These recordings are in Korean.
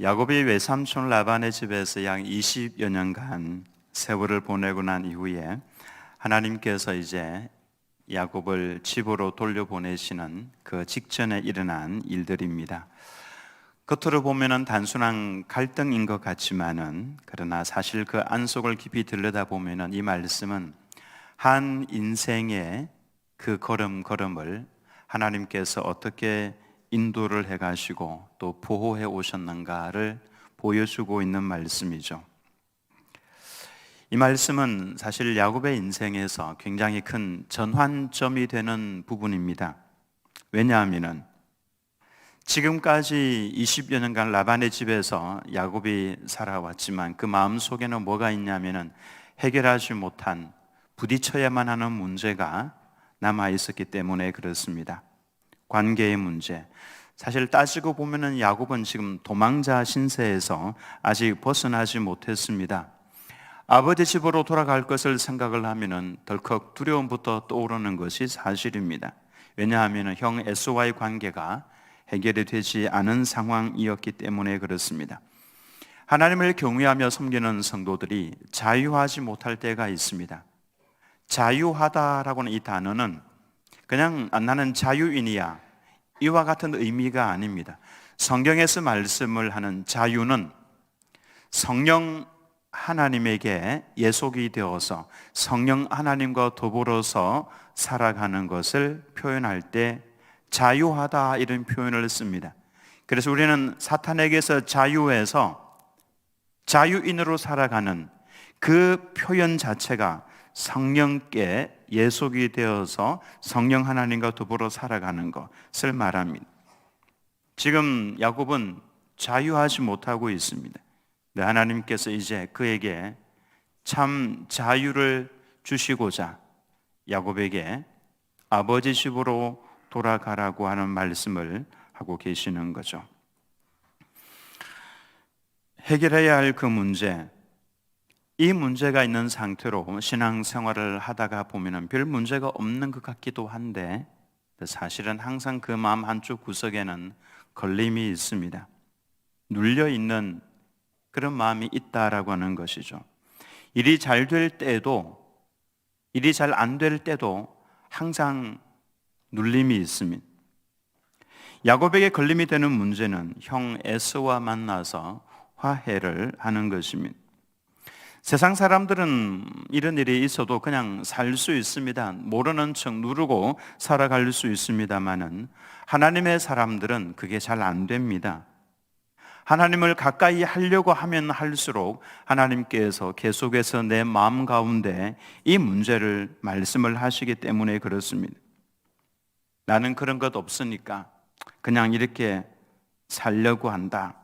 야곱이 외삼촌 라반의 집에서 약 20여 년간 세월을 보내고 난 이후에 하나님께서 이제 야곱을 집으로 돌려보내시는 그 직전에 일어난 일들입니다. 겉으로 보면은 단순한 갈등인 것 같지만은, 그러나 사실 그 안속을 깊이 들여다보면은 이 말씀은 한 인생의 그 걸음걸음을 하나님께서 어떻게 인도를 해가시고 또 보호해 오셨는가를 보여주고 있는 말씀이죠. 이 말씀은 사실 야곱의 인생에서 굉장히 큰 전환점이 되는 부분입니다. 왜냐하면 지금까지 20여 년간 라반의 집에서 야곱이 살아왔지만 그 마음속에는 뭐가 있냐면 해결하지 못한, 부딪혀야만 하는 문제가 남아 있었기 때문에 그렇습니다. 관계의 문제. 사실 따지고 보면은 야곱은 지금 도망자 신세에서 아직 벗어나지 못했습니다. 아버지 집으로 돌아갈 것을 생각을 하면은 덜컥 두려움부터 떠오르는 것이 사실입니다. 왜냐하면 형 에서와의 관계가 해결이 되지 않은 상황이었기 때문에 그렇습니다. 하나님을 경외하며 섬기는 성도들이 자유하지 못할 때가 있습니다. 자유하다라고는 이 단어는 그냥 나는 자유인이야, 이와 같은 의미가 아닙니다. 성경에서 말씀을 하는 자유는 성령 하나님에게 예속이 되어서 성령 하나님과 더불어서 살아가는 것을 표현할 때 자유하다, 이런 표현을 씁니다. 그래서 우리는 사탄에게서 자유해서 자유인으로 살아가는 그 표현 자체가 성령께 예속이 되어서 성령 하나님과 더불어 살아가는 것을 말합니다. 지금 야곱은 자유하지 못하고 있습니다. 하나님께서 이제 그에게 참 자유를 주시고자 야곱에게 아버지 집으로 돌아가라고 하는 말씀을 하고 계시는 거죠. 해결해야 할 그 문제, 이 문제가 있는 상태로 신앙생활을 하다가 보면 별 문제가 없는 것 같기도 한데 사실은 항상 그 마음 한쪽 구석에는 걸림이 있습니다. 눌려있는 그런 마음이 있다라고 하는 것이죠. 일이 잘 될 때도, 일이 잘 안 될 때도 항상 눌림이 있습니다. 야곱에게 걸림이 되는 문제는 형 에서와 만나서 화해를 하는 것입니다. 세상 사람들은 이런 일이 있어도 그냥 살 수 있습니다. 모르는 척 누르고 살아갈 수 있습니다만은 하나님의 사람들은 그게 잘 안 됩니다. 하나님을 가까이 하려고 하면 할수록 하나님께서 계속해서 내 마음 가운데 이 문제를 말씀을 하시기 때문에 그렇습니다. 나는 그런 것 없으니까 그냥 이렇게 살려고 한다.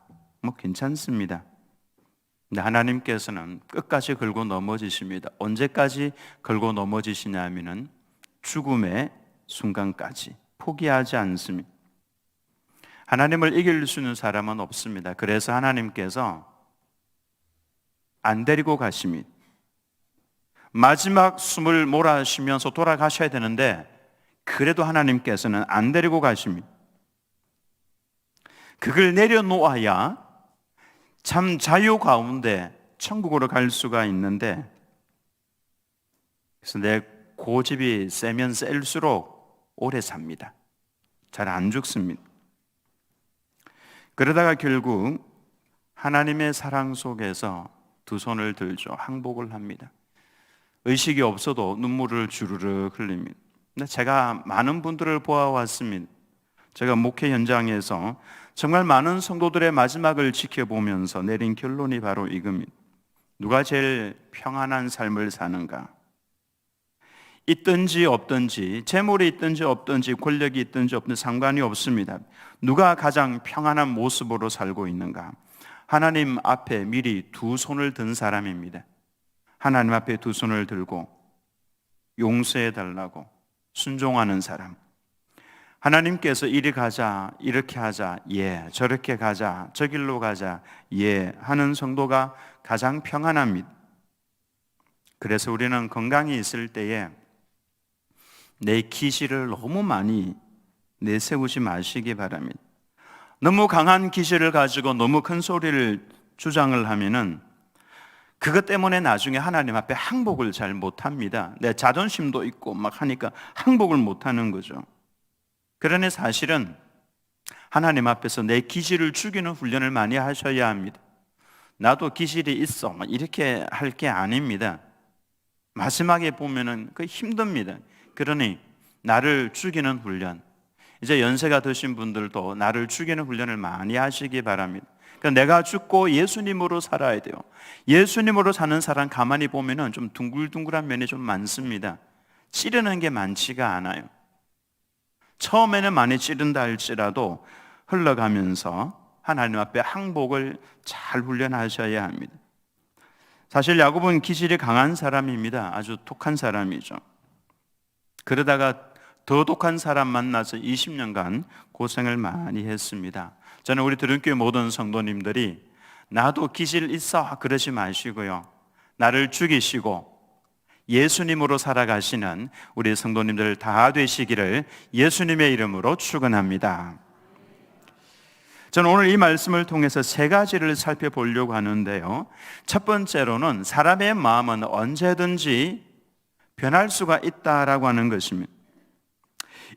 괜찮습니다. 근데 하나님께서는 끝까지 걸고 넘어지십니다. 언제까지 걸고 넘어지시냐면은 죽음의 순간까지 포기하지 않습니다. 하나님을 이길 수 있는 사람은 없습니다. 그래서 하나님께서 안 데리고 가십니다. 마지막 숨을 몰아쉬면서 돌아가셔야 되는데 그래도 하나님께서는 안 데리고 가십니다. 그걸 내려놓아야 참 자유 가운데 천국으로 갈 수가 있는데, 그래서 내 고집이 세면 셀수록 오래 삽니다. 잘 안 죽습니다. 그러다가 결국 하나님의 사랑 속에서 두 손을 들죠. 항복을 합니다. 의식이 없어도 눈물을 주르르 흘립니다. 근데 제가 많은 분들을 보아왔습니다. 제가 목회 현장에서 정말 많은 성도들의 마지막을 지켜보면서 내린 결론이 바로 이겁니다. 누가 제일 평안한 삶을 사는가? 있든지 없든지, 재물이 있든지 없든지, 권력이 있든지 없든지 상관이 없습니다. 누가 가장 평안한 모습으로 살고 있는가? 하나님 앞에 미리 두 손을 든 사람입니다. 하나님 앞에 두 손을 들고 용서해 달라고 순종하는 사람. 하나님께서 이리 가자, 이렇게 하자, 예, 저렇게 가자, 저 길로 가자, 예, 하는 성도가 가장 평안합니다. 그래서 우리는 건강이 있을 때에 내 기질을 너무 많이 내세우지 마시기 바랍니다. 너무 강한 기질을 가지고 너무 큰 소리를 주장을 하면은 그것 때문에 나중에 하나님 앞에 항복을 잘 못합니다. 내 자존심도 있고 막 하니까 항복을 못하는 거죠. 그러니 사실은 하나님 앞에서 내 기질을 죽이는 훈련을 많이 하셔야 합니다. 나도 기질이 있어 막 이렇게 할 게 아닙니다. 마지막에 보면은 그 힘듭니다. 그러니 나를 죽이는 훈련, 이제 연세가 드신 분들도 나를 죽이는 훈련을 많이 하시기 바랍니다. 그러니까 내가 죽고 예수님으로 살아야 돼요. 예수님으로 사는 사람 가만히 보면은 좀 둥글둥글한 면이 좀 많습니다. 찌르는 게 많지가 않아요. 처음에는 많이 찌른다 할지라도 흘러가면서 하나님 앞에 항복을 잘 훈련하셔야 합니다. 사실 야곱은 기질이 강한 사람입니다. 아주 독한 사람이죠. 그러다가 더 독한 사람 만나서 20년간 고생을 많이 했습니다. 저는 우리 들은교회 모든 성도님들이 나도 기질 있어 그러지 마시고요, 나를 죽이시고 예수님으로 살아가시는 우리 성도님들 다 되시기를 예수님의 이름으로 축원합니다. 저는 오늘 이 말씀을 통해서 세 가지를 살펴보려고 하는데요, 첫 번째로는 사람의 마음은 언제든지 변할 수가 있다라고 하는 것입니다.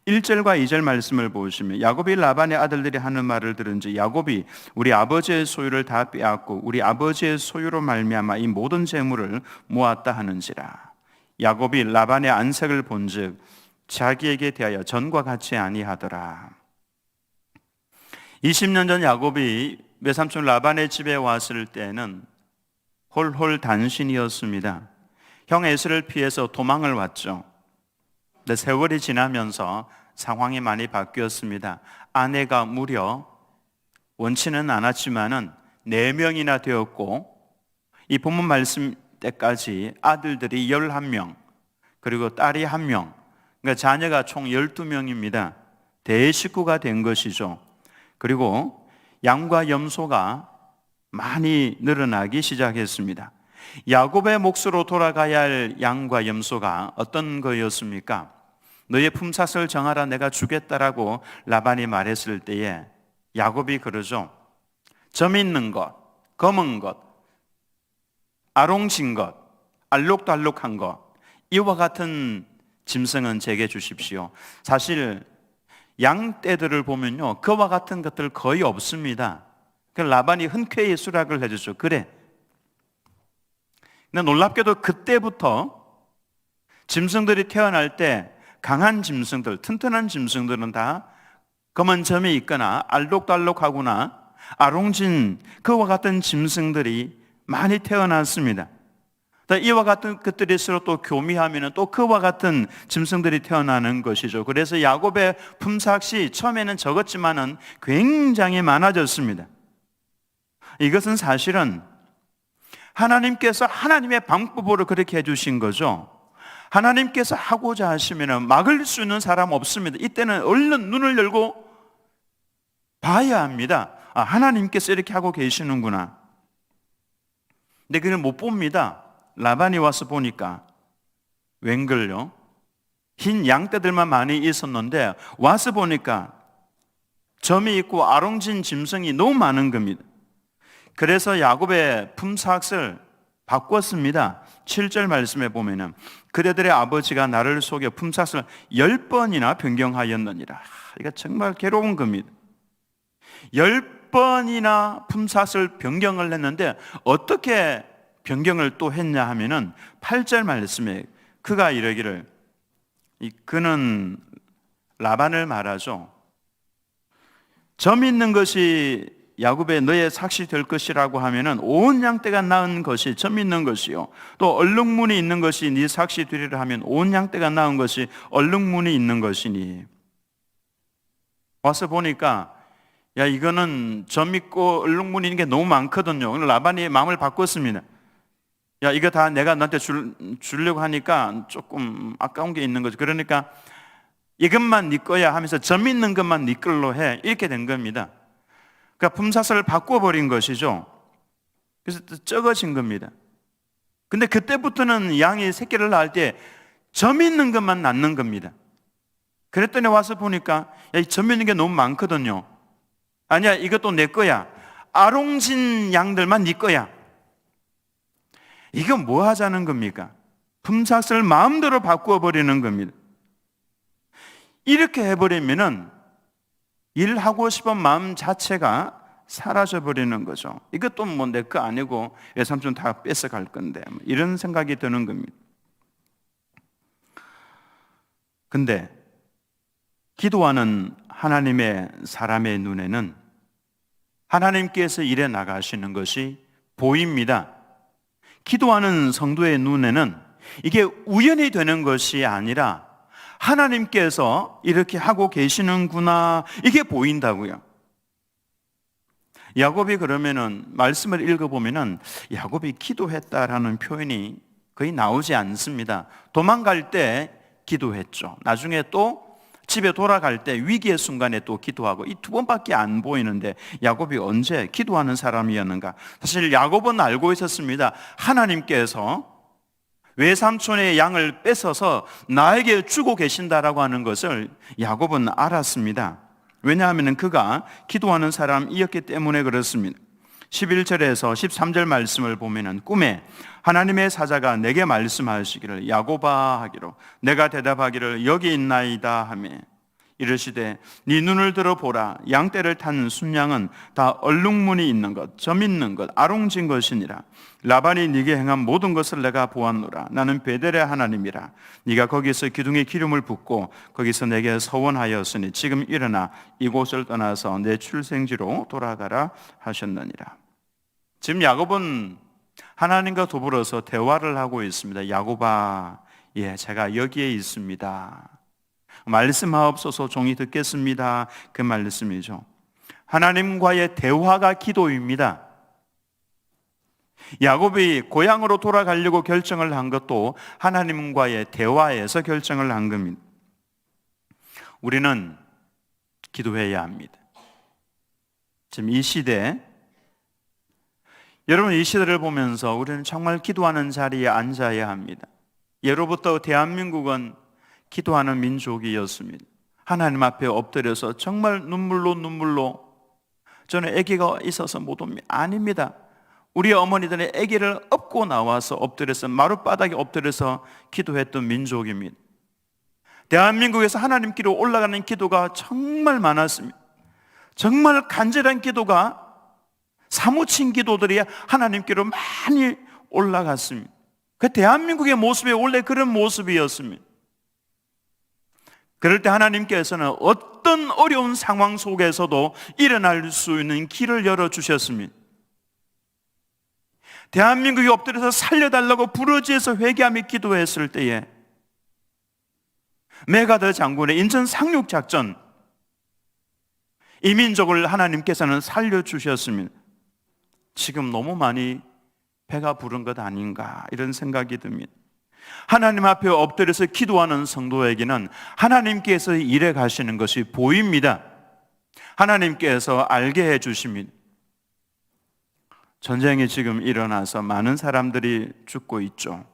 1절과 2절 말씀을 보시면 야곱이 라반의 아들들이 하는 말을 들은지 야곱이 우리 아버지의 소유를 다 빼앗고 우리 아버지의 소유로 말미암아 이 모든 재물을 모았다 하는지라. 야곱이 라반의 안색을 본즉 자기에게 대하여 전과 같이 아니하더라. 20년 전 야곱이 외삼촌 라반의 집에 왔을 때는 홀홀 단신이었습니다. 형 에서를 피해서 도망을 왔죠. 근데 세월이 지나면서 상황이 많이 바뀌었습니다. 아내가 무려 원치는 않았지만은 4명이나 되었고, 이 본문 말씀 때까지 아들들이 11명, 그리고 딸이 1명, 그러니까 자녀가 총 12명입니다. 대식구가 된 것이죠. 그리고 양과 염소가 많이 늘어나기 시작했습니다. 야곱의 몫으로 돌아가야 할 양과 염소가 어떤 거였습니까? 너의 품삯을 정하라, 내가 주겠다라고 라반이 말했을 때에 야곱이 그러죠. 점 있는 것, 검은 것, 아롱진 것, 알록달록한 것, 이와 같은 짐승은 제게 주십시오. 사실 양떼들을 보면요, 그와 같은 것들 거의 없습니다. 그래서 라반이 흔쾌히 수락을 해주죠. 그래. 근데 놀랍게도 그때부터 짐승들이 태어날 때 강한 짐승들, 튼튼한 짐승들은 다 검은 점이 있거나 알록달록하거나 아롱진 그와 같은 짐승들이 많이 태어났습니다. 이와 같은 것들일수록 또 교미하면 또 그와 같은 짐승들이 태어나는 것이죠. 그래서 야곱의 품삯이 처음에는 적었지만은 굉장히 많아졌습니다. 이것은 사실은 하나님께서 하나님의 방법으로 그렇게 해주신 거죠. 하나님께서 하고자 하시면 막을 수 있는 사람 없습니다. 이때는 얼른 눈을 열고 봐야 합니다. 아, 하나님께서 이렇게 하고 계시는구나. 근데 그걸 못 봅니다. 라반이 와서 보니까 웬걸요? 흰 양떼들만 많이 있었는데 와서 보니까 점이 있고 아롱진 짐승이 너무 많은 겁니다. 그래서 야곱의 품삯을 바꿨습니다. 7절 말씀에 보면은 그대들의 아버지가 나를 속여 품삯을 10번이나 변경하였느니라. 이거 정말 괴로운 겁니다. 10번이나 품삯을 변경을 했는데 어떻게 변경을 또 했냐 하면은 8절 말씀에 그가 이러기를, 그는 라반을 말하죠. 점 있는 것이 야곱의 너의 삭시 될 것이라고 하면은 온 양떼가 낳은 것이 점 있는 것이요, 또 얼룩무늬 있는 것이 네 삭시 되리라 하면 온 양떼가 낳은 것이 얼룩무늬 있는 것이니. 와서 보니까 야, 이거는 점 있고 얼룩무늬 있는 게 너무 많거든요. 오늘 라반이 마음을 바꿨습니다. 야, 이거 다 내가 너한테 주려고 하니까 조금 아까운 게 있는 거죠. 그러니까 이것만 네 거야 하면서 점 있는 것만 네 걸로 해, 이렇게 된 겁니다. 그러니까 품삯을 바꿔버린 것이죠. 그래서 적어진 겁니다. 근데 그때부터는 양이 새끼를 낳을 때 점 있는 것만 낳는 겁니다. 그랬더니 와서 보니까 야, 이 점 있는 게 너무 많거든요. 아니야, 이것도 내 거야. 아롱진 양들만 네 거야. 이거 뭐 하자는 겁니까? 품삯을 마음대로 바꾸어 버리는 겁니다. 이렇게 해버리면은 일하고 싶은 마음 자체가 사라져 버리는 거죠. 이것도 뭐 내 거 아니고 외삼촌 다 뺏어갈 건데, 이런 생각이 드는 겁니다. 근데 기도하는 하나님의 사람의 눈에는 하나님께서 일해 나가시는 것이 보입니다. 기도하는 성도의 눈에는 이게 우연히 되는 것이 아니라 하나님께서 이렇게 하고 계시는구나, 이게 보인다고요. 야곱이 그러면은 말씀을 읽어보면은 야곱이 기도했다라는 표현이 거의 나오지 않습니다. 도망갈 때 기도했죠. 나중에 또 집에 돌아갈 때 위기의 순간에 또 기도하고, 이 두 번밖에 안 보이는데 야곱이 언제 기도하는 사람이었는가? 사실 야곱은 알고 있었습니다. 하나님께서 외삼촌의 양을 뺏어서 나에게 주고 계신다라고 하는 것을 야곱은 알았습니다. 왜냐하면 그가 기도하는 사람이었기 때문에 그렇습니다. 11절에서 13절 말씀을 보면은 꿈에 하나님의 사자가 내게 말씀하시기를 야곱아 하기로, 내가 대답하기를 여기 있나이다 하며 이르시되 네 눈을 들어 보라, 양떼를 탄 순양은 다 얼룩무늬 있는 것, 점 있는 것, 아롱진 것이니라. 라반이 네게 행한 모든 것을 내가 보았노라. 나는 베델의 하나님이라. 네가 거기서 기둥에 기름을 붓고 거기서 내게 서원하였으니 지금 일어나 이곳을 떠나서 내 출생지로 돌아가라 하셨느니라. 지금 야곱은 하나님과 더불어서 대화를 하고 있습니다. 야곱아, 예, 제가 여기에 있습니다. 말씀하옵소서, 종이 듣겠습니다. 그 말씀이죠. 하나님과의 대화가 기도입니다. 야곱이 고향으로 돌아가려고 결정을 한 것도 하나님과의 대화에서 결정을 한 겁니다. 우리는 기도해야 합니다. 지금 이 시대, 여러분 이 시대를 보면서 우리는 정말 기도하는 자리에 앉아야 합니다. 예로부터 대한민국은 기도하는 민족이었습니다. 하나님 앞에 엎드려서 정말 눈물로 저는 아기가 있어서 못 옵니다. 아닙니다. 우리 어머니들의 아기를 업고 나와서 엎드려서 마룻바닥에 엎드려서 기도했던 민족입니다. 대한민국에서 하나님께로 올라가는 기도가 정말 많았습니다. 정말 간절한 기도가, 사무친 기도들이 하나님께로 많이 올라갔습니다. 그 대한민국의 모습이 원래 그런 모습이었습니다. 그럴 때 하나님께서는 어떤 어려운 상황 속에서도 일어날 수 있는 길을 열어주셨습니다. 대한민국이 엎드려서 살려달라고 부르짖어서 회개하며 기도했을 때에 메가더 장군의 인천 상륙작전, 이 민족을 하나님께서는 살려주셨습니다. 지금 너무 많이 배가 부른 것 아닌가, 이런 생각이 듭니다. 하나님 앞에 엎드려서 기도하는 성도에게는 하나님께서 일해 가시는 것이 보입니다. 하나님께서 알게 해 주십니다. 전쟁이 지금 일어나서 많은 사람들이 죽고 있죠.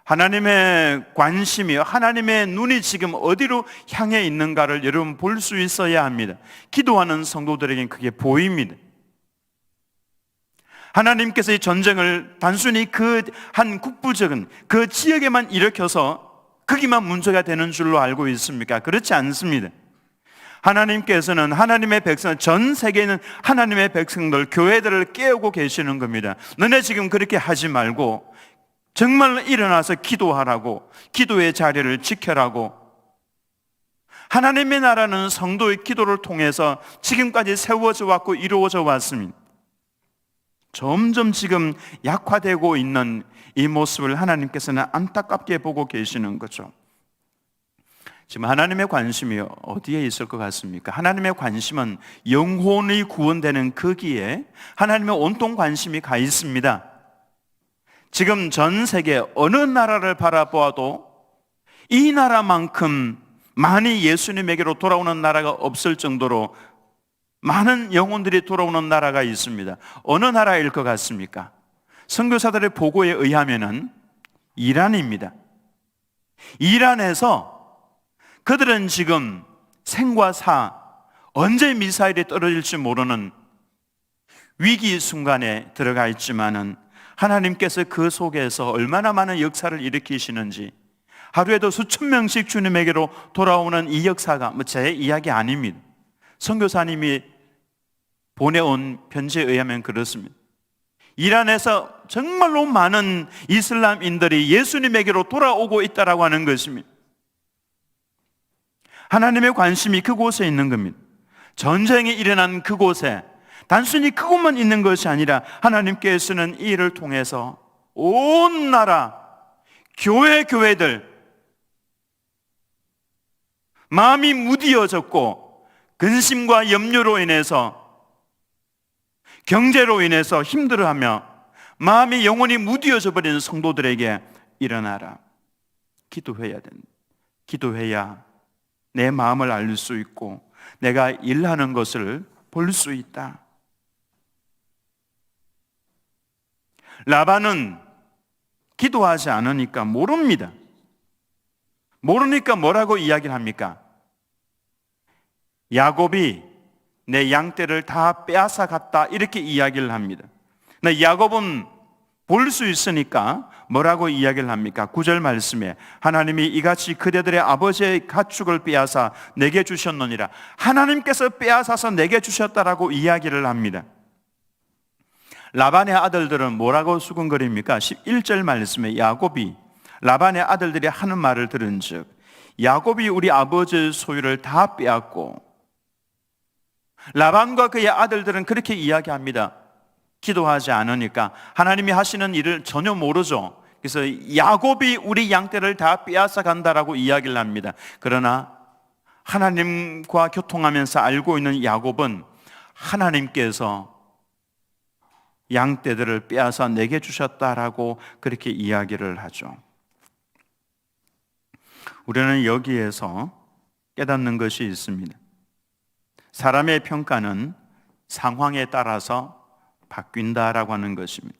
하나님의 관심이, 하나님의 눈이 지금 어디로 향해 있는가를 여러분 볼 수 있어야 합니다. 기도하는 성도들에게는 그게 보입니다. 하나님께서 이 전쟁을 단순히 그 한 국부적인 그 지역에만 일으켜서 거기만 문제가 되는 줄로 알고 있습니까? 그렇지 않습니다. 하나님께서는 하나님의 백성, 전 세계에 있는 하나님의 백성들, 교회들을 깨우고 계시는 겁니다. 너네 지금 그렇게 하지 말고 정말 일어나서 기도하라고, 기도의 자리를 지켜라고. 하나님의 나라는 성도의 기도를 통해서 지금까지 세워져 왔고 이루어져 왔습니다. 점점 지금 약화되고 있는 이 모습을 하나님께서는 안타깝게 보고 계시는 거죠. 지금 하나님의 관심이 어디에 있을 것 같습니까? 하나님의 관심은 영혼이 구원되는 거기에 하나님의 온통 관심이 가 있습니다. 지금 전 세계 어느 나라를 바라보아도 이 나라만큼 많이 예수님에게로 돌아오는 나라가 없을 정도로 많은 영혼들이 돌아오는 나라가 있습니다. 어느 나라일 것 같습니까? 선교사들의 보고에 의하면은 이란입니다. 이란에서 그들은 지금 생과 사, 언제 미사일이 떨어질지 모르는 위기 순간에 들어가 있지만은 하나님께서 그 속에서 얼마나 많은 역사를 일으키시는지, 하루에도 수천 명씩 주님에게로 돌아오는 이 역사가 제 이야기 아닙니다. 선교사님이 보내온 편지에 의하면 그렇습니다. 이란에서 정말로 많은 이슬람인들이 예수님에게로 돌아오고 있다라고 하는 것입니다. 하나님의 관심이 그곳에 있는 겁니다. 전쟁이 일어난 그곳에 단순히 그곳만 있는 것이 아니라 하나님께서는 이 일을 통해서 온 나라, 교회들 마음이 무디어졌고 근심과 염려로 인해서, 경제로 인해서 힘들어하며 마음이 영원히 무디어져 버리는 성도들에게 일어나라, 기도해야 된다. 기도해야 내 마음을 알 수 있고 내가 일하는 것을 볼 수 있다. 라반은 기도하지 않으니까 모릅니다. 모르니까 뭐라고 이야기를 합니까? 야곱이 내 양떼를 다 빼앗아 갔다, 이렇게 이야기를 합니다. 야곱은 볼 수 있으니까 뭐라고 이야기를 합니까? 9절 말씀에 하나님이 이같이 그대들의 아버지의 가축을 빼앗아 내게 주셨느니라. 하나님께서 빼앗아서 내게 주셨다라고 이야기를 합니다. 라반의 아들들은 뭐라고 수군거립니까? 11절 말씀에 야곱이, 라반의 아들들이 하는 말을 들은 즉 야곱이 우리 아버지의 소유를 다 빼앗고, 라반과 그의 아들들은 그렇게 이야기합니다. 기도하지 않으니까 하나님이 하시는 일을 전혀 모르죠. 그래서 야곱이 우리 양떼를 다 빼앗아 간다라고 이야기를 합니다. 그러나 하나님과 교통하면서 알고 있는 야곱은 하나님께서 양떼들을 빼앗아 내게 주셨다라고 그렇게 이야기를 하죠. 우리는 여기에서 깨닫는 것이 있습니다. 사람의 평가는 상황에 따라서 바뀐다라고 하는 것입니다.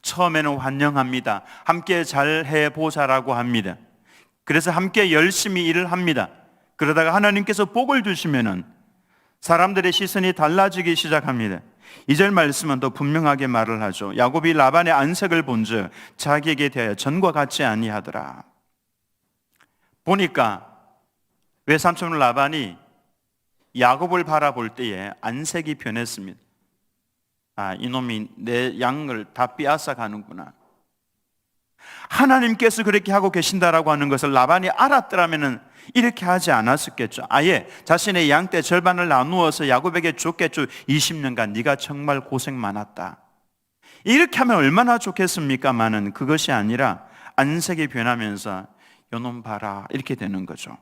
처음에는 환영합니다. 함께 잘 해보자라고 합니다. 그래서 함께 열심히 일을 합니다. 그러다가 하나님께서 복을 주시면은 사람들의 시선이 달라지기 시작합니다. 2절 말씀은 더 분명하게 말을 하죠. 야곱이 라반의 안색을 본즉 자기에게 대하여 전과 같지 아니하더라. 보니까 외삼촌 라반이 야곱을 바라볼 때에 안색이 변했습니다. 이놈이 내 양을 다 빼앗아 가는구나. 하나님께서 그렇게 하고 계신다라고 하는 것을 라반이 알았더라면 이렇게 하지 않았었겠죠. 아예 자신의 양떼 절반을 나누어서 야곱에게 줬겠죠. 20년간 네가 정말 고생 많았다. 이렇게 하면 얼마나 좋겠습니까마는 그것이 아니라 안색이 변하면서 요놈 봐라, 이렇게 되는 거죠.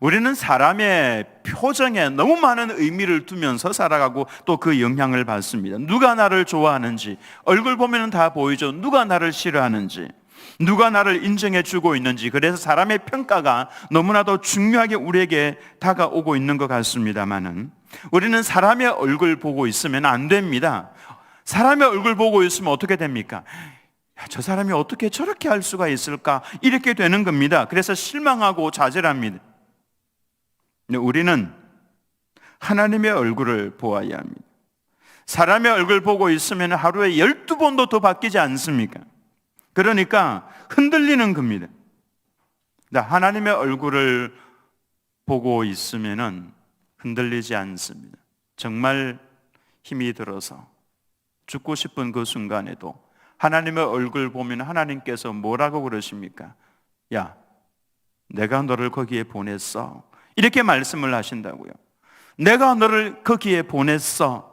우리는 사람의 표정에 너무 많은 의미를 두면서 살아가고 또 그 영향을 받습니다. 누가 나를 좋아하는지 얼굴 보면 다 보이죠. 누가 나를 싫어하는지, 누가 나를 인정해 주고 있는지. 그래서 사람의 평가가 너무나도 중요하게 우리에게 다가오고 있는 것 같습니다만은 우리는 사람의 얼굴 보고 있으면 안 됩니다. 사람의 얼굴 보고 있으면 어떻게 됩니까? 저 사람이 어떻게 저렇게 할 수가 있을까? 이렇게 되는 겁니다. 그래서 실망하고 좌절합니다. 근데 우리는 하나님의 얼굴을 보아야 합니다. 사람의 얼굴 보고 있으면 하루에 12번도 더 바뀌지 않습니까? 그러니까 흔들리는 겁니다. 하나님의 얼굴을 보고 있으면 흔들리지 않습니다. 정말 힘이 들어서 죽고 싶은 그 순간에도 하나님의 얼굴 보면 하나님께서 뭐라고 그러십니까? 야, 내가 너를 거기에 보냈어. 이렇게 말씀을 하신다고요. 내가 너를 거기에 보냈어.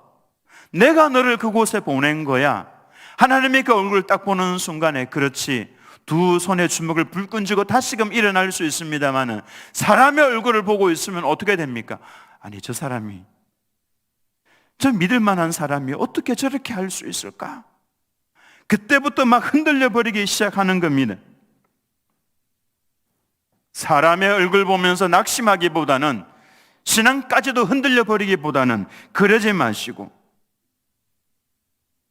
내가 너를 그곳에 보낸 거야. 하나님의 그 얼굴을 딱 보는 순간에, 그렇지, 두 손에 주먹을 불끈 쥐고 다시금 일어날 수 있습니다만은 사람의 얼굴을 보고 있으면 어떻게 됩니까? 아니, 저 사람이, 저 믿을 만한 사람이 어떻게 저렇게 할 수 있을까? 그때부터 막 흔들려 버리기 시작하는 겁니다. 사람의 얼굴 보면서 낙심하기보다는, 신앙까지도 흔들려 버리기보다는 그러지 마시고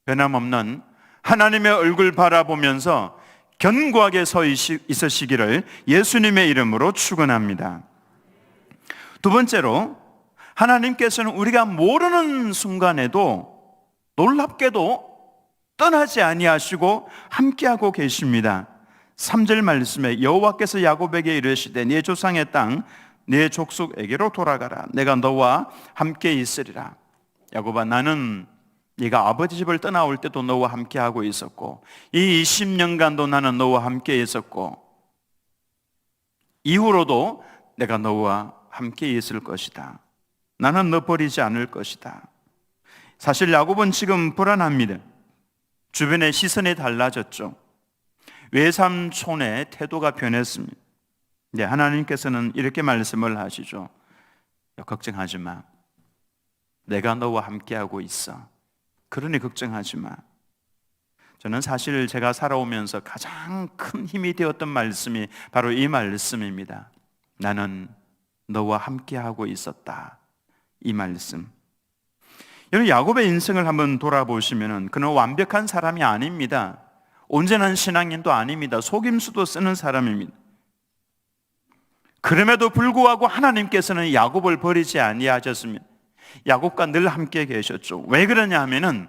변함없는 하나님의 얼굴 바라보면서 견고하게 서 있으시기를 예수님의 이름으로 축원합니다. 두 번째로, 하나님께서는 우리가 모르는 순간에도 놀랍게도 떠나지 아니하시고 함께하고 계십니다. 3절 말씀에 여호와께서 야곱에게 이르시되 네 조상의 땅 네 족속에게로 돌아가라. 내가 너와 함께 있으리라. 야곱아, 나는 네가 아버지 집을 떠나올 때도 너와 함께하고 있었고 이 20년간도 나는 너와 함께 있었고 이후로도 내가 너와 함께 있을 것이다. 나는 너 버리지 않을 것이다. 사실 야곱은 지금 불안합니다. 주변의 시선이 달라졌죠. 외삼촌의 태도가 변했습니다. 네, 하나님께서는 이렇게 말씀을 하시죠. 걱정하지 마. 내가 너와 함께하고 있어. 그러니 걱정하지 마. 저는 사실 제가 살아오면서 가장 큰 힘이 되었던 말씀이 바로 이 말씀입니다. 나는 너와 함께하고 있었다. 이 말씀. 여러분, 야곱의 인생을 한번 돌아보시면 그는 완벽한 사람이 아닙니다. 온전한 신앙인도 아닙니다. 속임수도 쓰는 사람입니다. 그럼에도 불구하고 하나님께서는 야곱을 버리지 아니하셨습니다. 야곱과 늘 함께 계셨죠. 왜 그러냐 하면은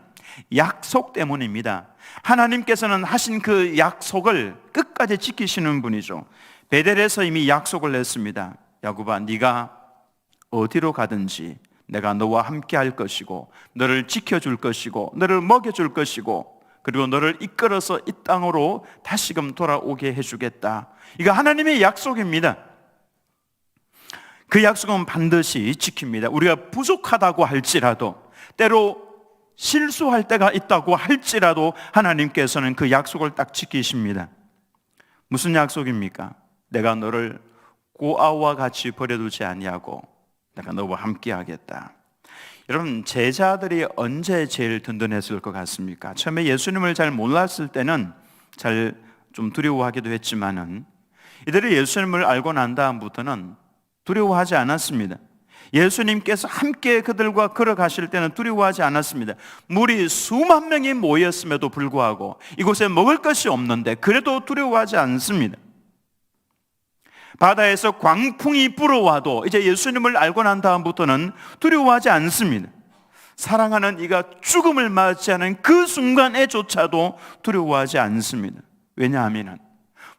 약속 때문입니다. 하나님께서는 하신 그 약속을 끝까지 지키시는 분이죠. 베델에서 이미 약속을 했습니다. 야곱아, 네가 어디로 가든지 내가 너와 함께 할 것이고 너를 지켜줄 것이고 너를 먹여줄 것이고 그리고 너를 이끌어서 이 땅으로 다시금 돌아오게 해주겠다. 이거 하나님의 약속입니다. 그 약속은 반드시 지킵니다. 우리가 부족하다고 할지라도 때로 실수할 때가 있다고 할지라도 하나님께서는 그 약속을 딱 지키십니다. 무슨 약속입니까? 내가 너를 고아와 같이 버려두지 아니하고 내가 너와 함께 하겠다. 여러분, 제자들이 언제 제일 든든했을 것 같습니까? 처음에 예수님을 잘 몰랐을 때는 잘 좀 두려워하기도 했지만은 이들이 예수님을 알고 난 다음부터는 두려워하지 않았습니다. 예수님께서 함께 그들과 걸어가실 때는 두려워하지 않았습니다. 물이 수만 명이 모였음에도 불구하고 이곳에 먹을 것이 없는데 그래도 두려워하지 않습니다. 바다에서 광풍이 불어와도 이제 예수님을 알고 난 다음부터는 두려워하지 않습니다. 사랑하는 이가 죽음을 맞이하는 그 순간에조차도 두려워하지 않습니다. 왜냐하면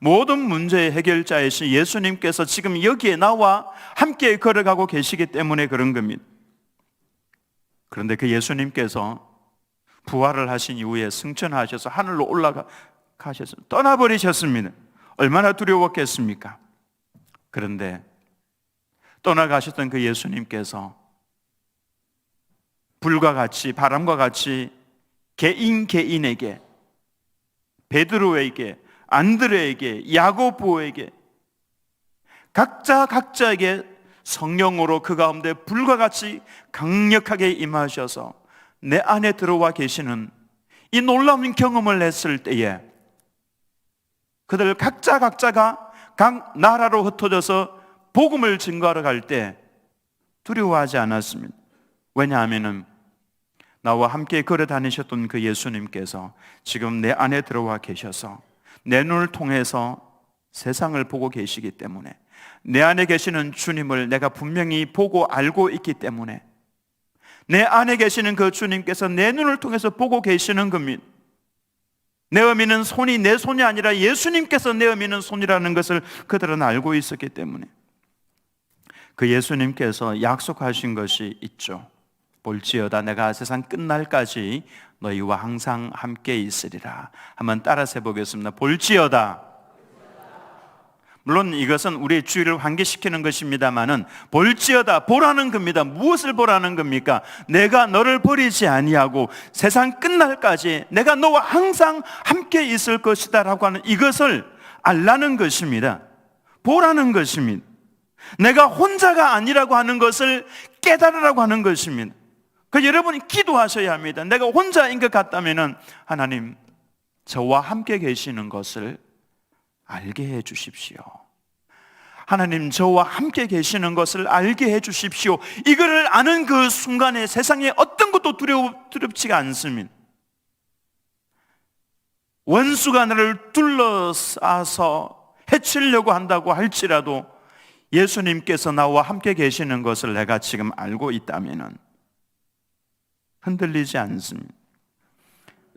모든 문제의 해결자이신 예수님께서 지금 여기에 나와 함께 걸어가고 계시기 때문에 그런 겁니다. 그런데 그 예수님께서 부활을 하신 이후에 승천하셔서 하늘로 올라가셔서 떠나버리셨습니다. 얼마나 두려웠겠습니까? 그런데 떠나가셨던 그 예수님께서 불과 같이 바람과 같이 개인에게 베드로에게 안드레에게 야고보에게 각자에게 성령으로 그 가운데 불과 같이 강력하게 임하셔서 내 안에 들어와 계시는 이 놀라운 경험을 했을 때에 그들 각자가 각 나라로 흩어져서 복음을 증거하러 갈 때 두려워하지 않았습니다. 왜냐하면 나와 함께 걸어 다니셨던 그 예수님께서 지금 내 안에 들어와 계셔서 내 눈을 통해서 세상을 보고 계시기 때문에 내 안에 계시는 주님을 내가 분명히 보고 알고 있기 때문에 내 안에 계시는 그 주님께서 내 눈을 통해서 보고 계시는 겁니다. 내 어미는 손이 내 손이 아니라 예수님께서 내 어미는 손이라는 것을 그들은 알고 있었기 때문에 그 예수님께서 약속하신 것이 있죠. 볼지어다 내가 세상 끝날까지 너희와 항상 함께 있으리라. 한번 따라서 해보겠습니다. 볼지어다. 물론 이것은 우리의 주의를 환기시키는 것입니다만은 볼지어다, 보라는 겁니다. 무엇을 보라는 겁니까? 내가 너를 버리지 아니하고 세상 끝날까지 내가 너와 항상 함께 있을 것이다 라고 하는 이것을 알라는 것입니다. 보라는 것입니다. 내가 혼자가 아니라고 하는 것을 깨달으라고 하는 것입니다. 그 여러분이 기도하셔야 합니다. 내가 혼자인 것 같다면 하나님 저와 함께 계시는 것을 알게 해 주십시오. 하나님 저와 함께 계시는 것을 알게 해 주십시오. 이거를 아는 그 순간에 세상에 어떤 것도 두렵지가 않습니다. 원수가 나를 둘러싸서 해치려고 한다고 할지라도 예수님께서 나와 함께 계시는 것을 내가 지금 알고 있다면 흔들리지 않습니다.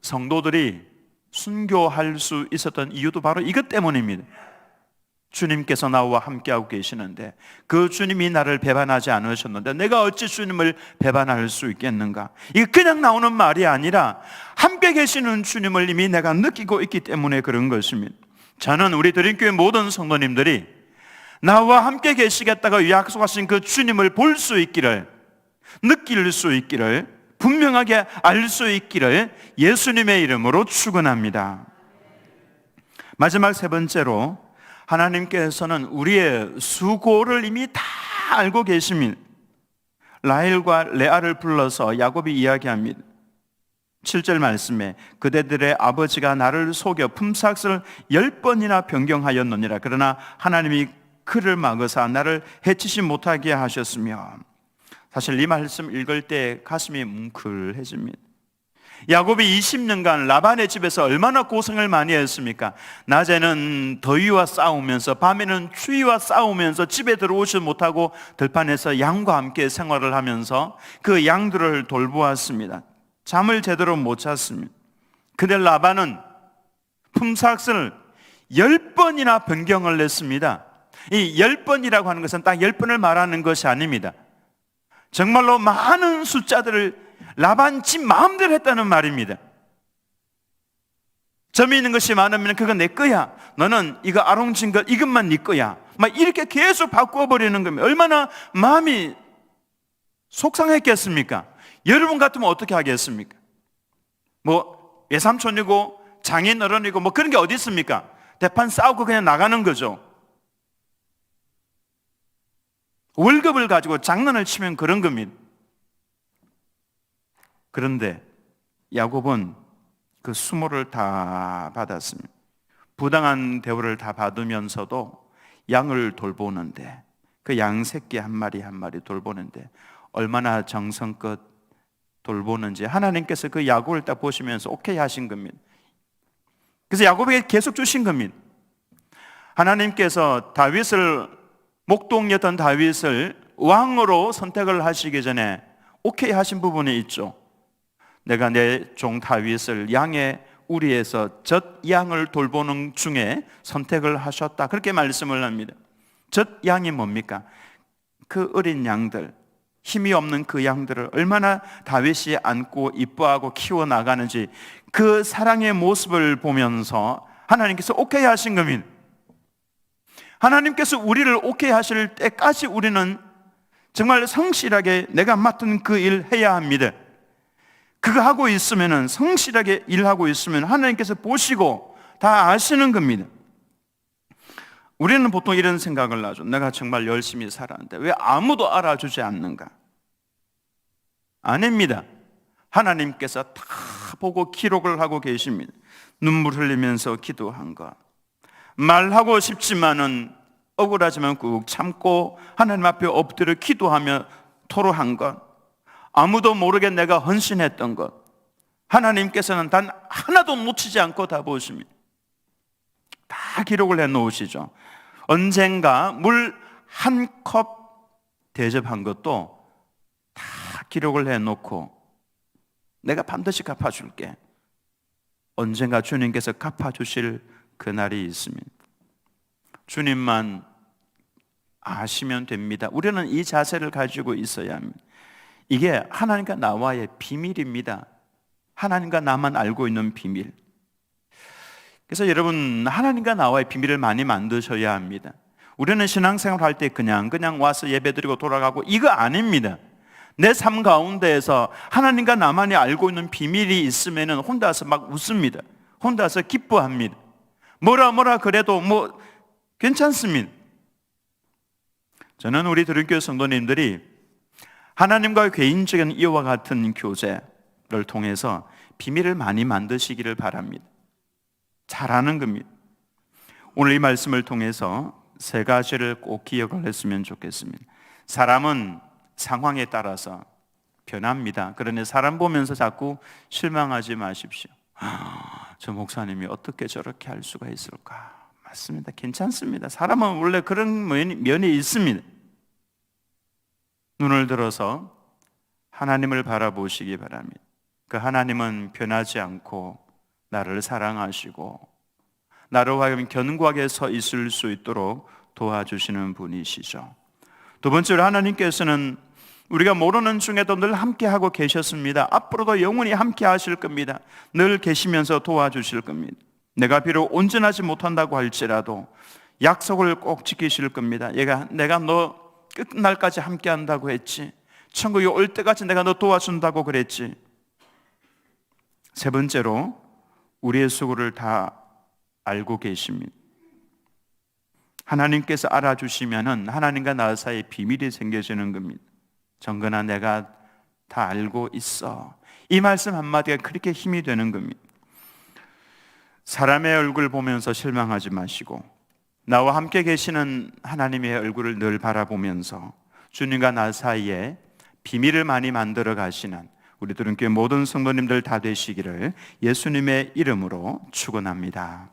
성도들이 순교할 수 있었던 이유도 바로 이것 때문입니다. 주님께서 나와 함께하고 계시는데 그 주님이 나를 배반하지 않으셨는데 내가 어찌 주님을 배반할 수 있겠는가? 이게 그냥 나오는 말이 아니라 함께 계시는 주님을 이미 내가 느끼고 있기 때문에 그런 것입니다. 저는 우리 드림교회 모든 성도님들이 나와 함께 계시겠다고 약속하신 그 주님을 볼 수 있기를, 느낄 수 있기를, 분명하게 알 수 있기를 예수님의 이름으로 축원합니다. 마지막 세 번째로 하나님께서는 우리의 수고를 이미 다 알고 계십니다. 라헬과 레아를 불러서 야곱이 이야기합니다. 7절 말씀에 그대들의 아버지가 나를 속여 품삯을 10번이나 변경하였느니라. 그러나 하나님이 그를 막으사 나를 해치지 못하게 하셨으며, 사실 이 말씀 읽을 때 가슴이 뭉클해집니다. 야곱이 20년간 라반의 집에서 얼마나 고생을 많이 했습니까? 낮에는 더위와 싸우면서, 밤에는 추위와 싸우면서 집에 들어오지 못하고 들판에서 양과 함께 생활을 하면서 그 양들을 돌보았습니다. 잠을 제대로 못 잤습니다. 그런데 라반은 품삯을 10번이나 변경을 냈습니다. 이 10번이라고 하는 것은 딱 10번을 말하는 것이 아닙니다. 정말로 많은 숫자들을 라반 집 마음대로 했다는 말입니다. 점이 있는 것이 많으면 그건 내 거야. 너는 이거 아롱진 것 이것만 네 거야. 막 이렇게 계속 바꿔버리는 겁니다. 얼마나 마음이 속상했겠습니까? 여러분 같으면 어떻게 하겠습니까? 뭐 외삼촌이고 장인어른이고 뭐 그런 게 어디 있습니까? 대판 싸우고 그냥 나가는 거죠. 월급을 가지고 장난을 치면 그런 겁니다. 그런데 야곱은 그 수모를 다 받았습니다. 부당한 대우를 다 받으면서도 양을 돌보는데, 그 양 새끼 한 마리 한 마리 돌보는데 얼마나 정성껏 돌보는지 하나님께서 그 야곱을 딱 보시면서 오케이 하신 겁니다. 그래서 야곱에게 계속 주신 겁니다. 하나님께서 다윗을, 목동이었던 다윗을 왕으로 선택을 하시기 전에 오케이 하신 부분이 있죠. 내가 내 종 다윗을 양의 우리에서 젖 양을 돌보는 중에 선택을 하셨다, 그렇게 말씀을 합니다. 젖 양이 뭡니까? 그 어린 양들, 힘이 없는 그 양들을 얼마나 다윗이 안고 이뻐하고 키워나가는지 그 사랑의 모습을 보면서 하나님께서 오케이 하신 겁니다. 하나님께서 우리를 오케이 하실 때까지 우리는 정말 성실하게 내가 맡은 그 일 해야 합니다. 그거 하고 있으면, 성실하게 일하고 있으면 하나님께서 보시고 다 아시는 겁니다. 우리는 보통 이런 생각을 하죠. 내가 정말 열심히 살았는데 왜 아무도 알아주지 않는가? 아닙니다. 하나님께서 다 보고 기록을 하고 계십니다. 눈물 흘리면서 기도한 것, 말하고 싶지만은 억울하지만 꾹 참고 하나님 앞에 엎드려 기도하며 토로한 것, 아무도 모르게 내가 헌신했던 것, 하나님께서는 단 하나도 놓치지 않고 다 보십니다. 다 기록을 해놓으시죠. 언젠가 물 한 컵 대접한 것도 다 기록을 해놓고 내가 반드시 갚아줄게, 언젠가 주님께서 갚아주실 그날이 있습니다. 주님만 아시면 됩니다. 우리는 이 자세를 가지고 있어야 합니다. 이게 하나님과 나와의 비밀입니다. 하나님과 나만 알고 있는 비밀. 그래서 여러분, 하나님과 나와의 비밀을 많이 만드셔야 합니다. 우리는 신앙생활 할 때 그냥 와서 예배드리고 돌아가고 이거 아닙니다. 내 삶 가운데에서 하나님과 나만이 알고 있는 비밀이 있으면 혼자서 막 웃습니다. 혼자서 기뻐합니다. 뭐라 그래도 뭐 괜찮습니다. 저는 우리 드림교회 성도님들이 하나님과 개인적인 이와 같은 교제를 통해서 비밀을 많이 만드시기를 바랍니다. 잘하는 겁니다. 오늘 이 말씀을 통해서 세 가지를 꼭 기억을 했으면 좋겠습니다. 사람은 상황에 따라서 변합니다. 그러니 사람 보면서 자꾸 실망하지 마십시오. 저 목사님이 어떻게 저렇게 할 수가 있을까? 맞습니다. 괜찮습니다. 사람은 원래 그런 면이 있습니다. 눈을 들어서 하나님을 바라보시기 바랍니다. 그 하나님은 변하지 않고 나를 사랑하시고 나로 하여금 견고하게 서 있을 수 있도록 도와주시는 분이시죠. 두 번째로 하나님께서는 우리가 모르는 중에도 늘 함께하고 계셨습니다. 앞으로도 영원히 함께 하실 겁니다. 늘 계시면서 도와주실 겁니다. 내가 비록 온전하지 못한다고 할지라도 약속을 꼭 지키실 겁니다. 내가 너 끝날까지 함께 한다고 했지. 천국에 올 때까지 내가 너 도와준다고 그랬지. 세 번째로 우리의 수고를 다 알고 계십니다. 하나님께서 알아주시면은 하나님과 나 사이에 비밀이 생겨지는 겁니다. 정근아, 내가 다 알고 있어. 이 말씀 한마디가 그렇게 힘이 되는 겁니다. 사람의 얼굴 보면서 실망하지 마시고 나와 함께 계시는 하나님의 얼굴을 늘 바라보면서 주님과 나 사이에 비밀을 많이 만들어 가시는 우리 들은교회 모든 성도님들 다 되시기를 예수님의 이름으로 축원합니다.